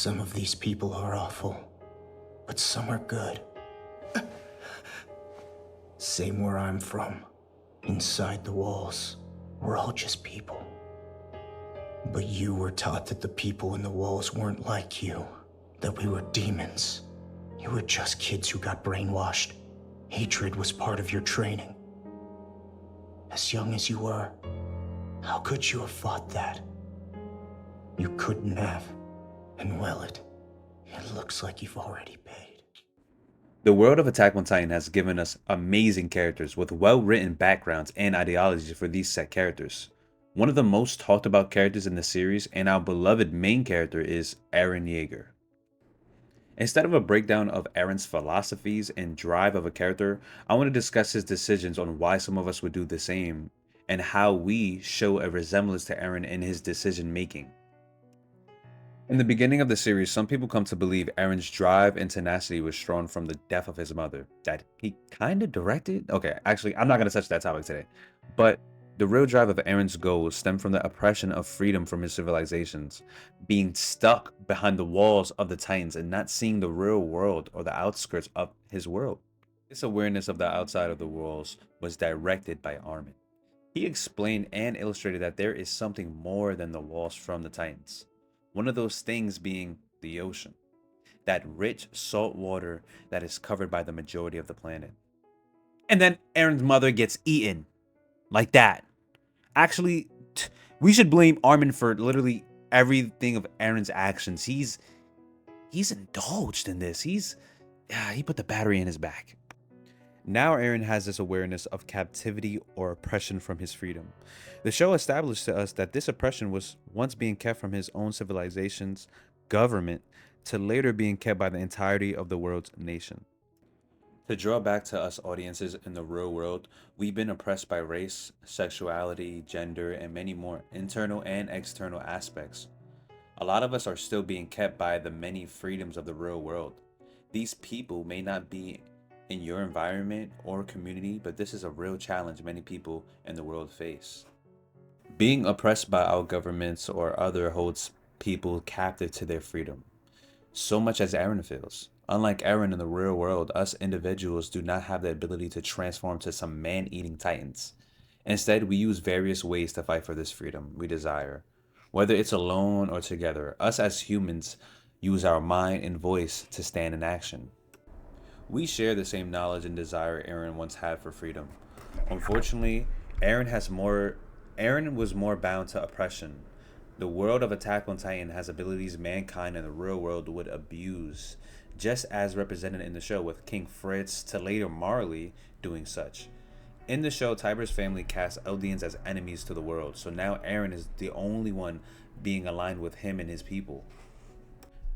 Some of these people are awful, but some are good. Same where I'm from. Inside the walls, we're all just people. But you were taught that the people in the walls weren't like you, that we were demons. You were just kids who got brainwashed. Hatred was part of your training. As young as you were, how could you have fought that? You couldn't have. And well, it looks like you've already paid. The world of Attack on Titan has given us amazing characters with well-written backgrounds and ideologies for these set characters. One of the most talked about characters in the series and our beloved main character is Eren Yeager. Instead of a breakdown of Eren's philosophies and drive of a character, I want to discuss his decisions on why some of us would do the same and how we show a resemblance to Eren in his decision making. In the beginning of the series, some people come to believe Eren's drive and tenacity was drawn from the death of his mother, that he kind of directed. Okay, actually, I'm not going to touch that topic today. But the real drive of Eren's goals stem from the oppression of freedom from his civilizations, being stuck behind the walls of the Titans and not seeing the real world or the outskirts of his world. This awareness of the outside of the walls was directed by Armin. He explained and illustrated that there is something more than the walls from the Titans. One of those things being the ocean, that rich salt water that is covered by the majority of the planet. And then Eren's mother gets eaten like that. Actually, we should blame Armin for literally everything of Eren's actions. He's indulged in this. He put the battery in his back. Now Eren has this awareness of captivity or oppression from his freedom. The show established to us that this oppression was once being kept from his own civilization's government to later being kept by the entirety of the world's nation. To draw back to us audiences in the real world, we've been oppressed by race, sexuality, gender, and many more internal and external aspects. A lot of us are still being kept by the many freedoms of the real world. These people may not be in your environment or community, but this is a real challenge many people in the world face. Being oppressed by our governments or other holds people captive to their freedom, so much as Eren feels. Unlike Eren in the real world, us individuals do not have the ability to transform to some man-eating titans. Instead, we use various ways to fight for this freedom we desire. Whether it's alone or together, us as humans use our mind and voice to stand in action. We share the same knowledge and desire Eren once had for freedom. Unfortunately, Eren was more bound to oppression. The world of Attack on Titan has abilities mankind in the real world would abuse, just as represented in the show with King Fritz to later Marley doing such. In the show, Tiber's family cast Eldians as enemies to the world, so now Eren is the only one being aligned with him and his people.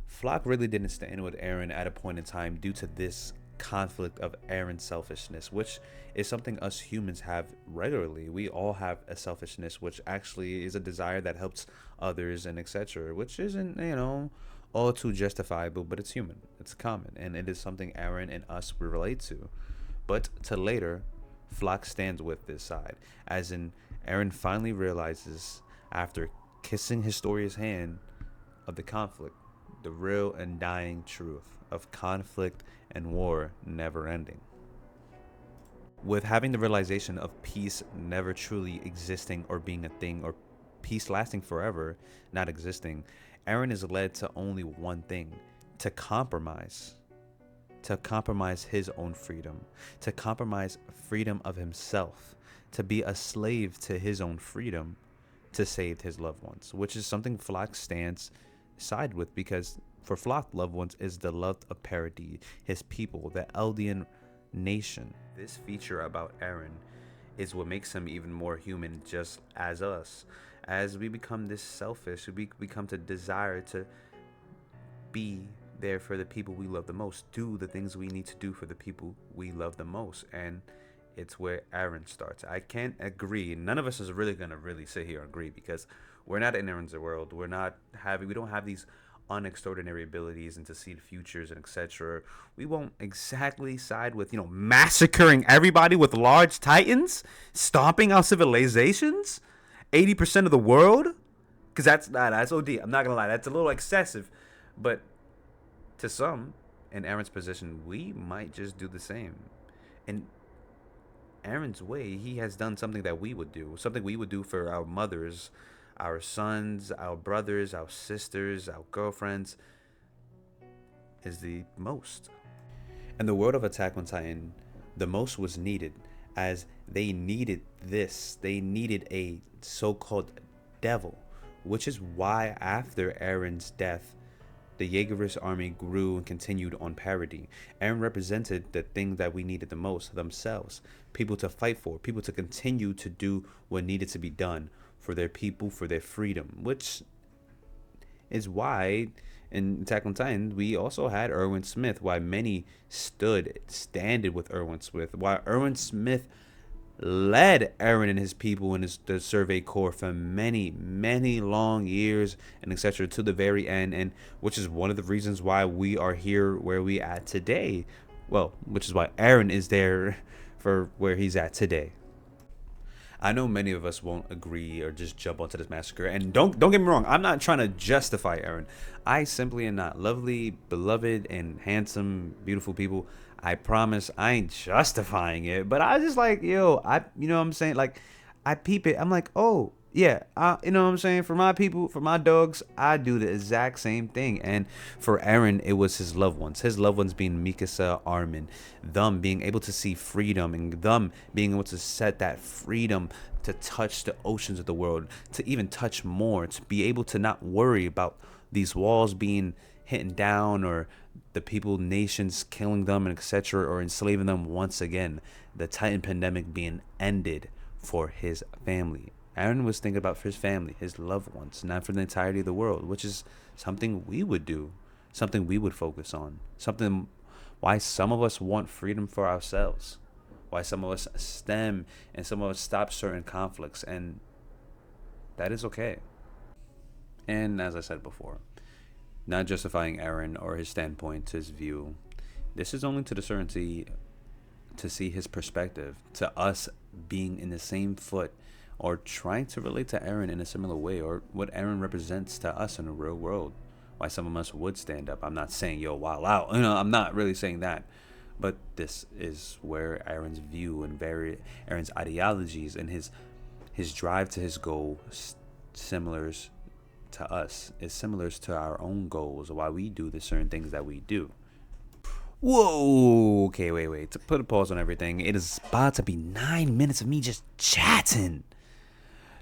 Flock really didn't stand with Eren at a point in time due to this conflict of Eren's selfishness, which is something us humans have regularly. We all have a selfishness, which actually is a desire that helps others and etc., which isn't, all too justifiable, but it's human, it's common, and it is something Eren and us we relate to. But to later, Flock stands with this side, as in Eren finally realizes after kissing Historia's hand of the conflict, the real and dying truth of conflict and war never ending. With having the realization of peace never truly existing or being a thing, or peace lasting forever not existing, Eren is led to only one thing: to compromise. To compromise his own freedom, to compromise freedom of himself, to be a slave to his own freedom, to save his loved ones, which is something Flock stands side with, because for Flock, loved ones is the love of Paradis, his people, the Eldian nation. This feature about Eren is what makes him even more human, just as us. As we become this selfish, we become to desire to be there for the people we love the most, do the things we need to do for the people we love the most, and it's where Eren starts. I can't agree. None of us is really gonna really sit here and agree, because we're not in Eren's world. We don't have these unextraordinary abilities and to see the futures and etc. We won't exactly side with, massacring everybody with large titans, stomping out civilizations, 80% of the world, because that's OD. I'm not gonna lie, that's a little excessive. But to some, in Eren's position, we might just do the same. In Eren's way, he has done something that we would do, something we would do for our mothers, our sons, our brothers, our sisters, our girlfriends, is the most. In the world of Attack on Titan, the most was needed, as they needed this. They needed a so-called devil, which is why after Eren's death, the Yeagerist army grew and continued on parity. Eren represented the thing that we needed the most, themselves. People to fight for, people to continue to do what needed to be done for their people, for their freedom, which is why in Attack on Titan we also had Erwin Smith, why many standed with Erwin Smith, why Erwin Smith led Eren and his people in the Survey Corps for many, many long years and etc. to the very end, and which is one of the reasons why we are here where we at today. Well, which is why Eren is there for where he's at today. I know many of us won't agree or just jump onto this massacre, and don't get me wrong, I'm not trying to justify Eren. I simply am not. Lovely, beloved, and handsome, beautiful people, I promise I ain't justifying it, but I just like, yo, you know what I'm saying? Like, I peep it. I'm like, oh, yeah, you know what I'm saying? For my people, for my dogs, I do the exact same thing. And for Eren, it was his loved ones. His loved ones being Mikasa, Armin, them being able to see freedom, and them being able to set that freedom to touch the oceans of the world, to even touch more, to be able to not worry about these walls being hitting down, or the people, nations killing them, and etc., or enslaving them once again. The Titan pandemic being ended for his family. Eren was thinking about his family, his loved ones, not for the entirety of the world, which is something we would do, something we would focus on, something why some of us want freedom for ourselves, why some of us stem and some of us stop certain conflicts, and that is okay. And as I said before, not justifying Eren or his standpoint, his view, this is only to the certainty to see his perspective, to us being in the same foot or trying to relate to Eren in a similar way, or what Eren represents to us in the real world. Why some of us would stand up. I'm not saying, yo, wild out. You know, I'm not really saying that. But this is where Eren's view and Eren's ideologies and his drive to his goal similar to us, is similar to our own goals, why we do the certain things that we do. Whoa, okay, wait. To put a pause on everything, it is about to be 9 minutes of me just chatting.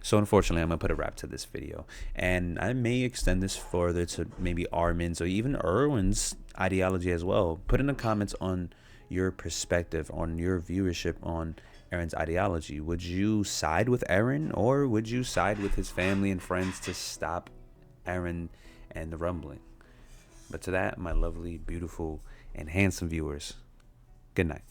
So unfortunately, I'm going to put a wrap to this video. And I may extend this further to maybe Armin's or even Erwin's ideology as well. Put in the comments on your perspective, on your viewership on Eren's ideology. Would you side with Eren, or would you side with his family and friends to stop Eren and the rumbling? But to that, my lovely, beautiful, and handsome viewers, good night.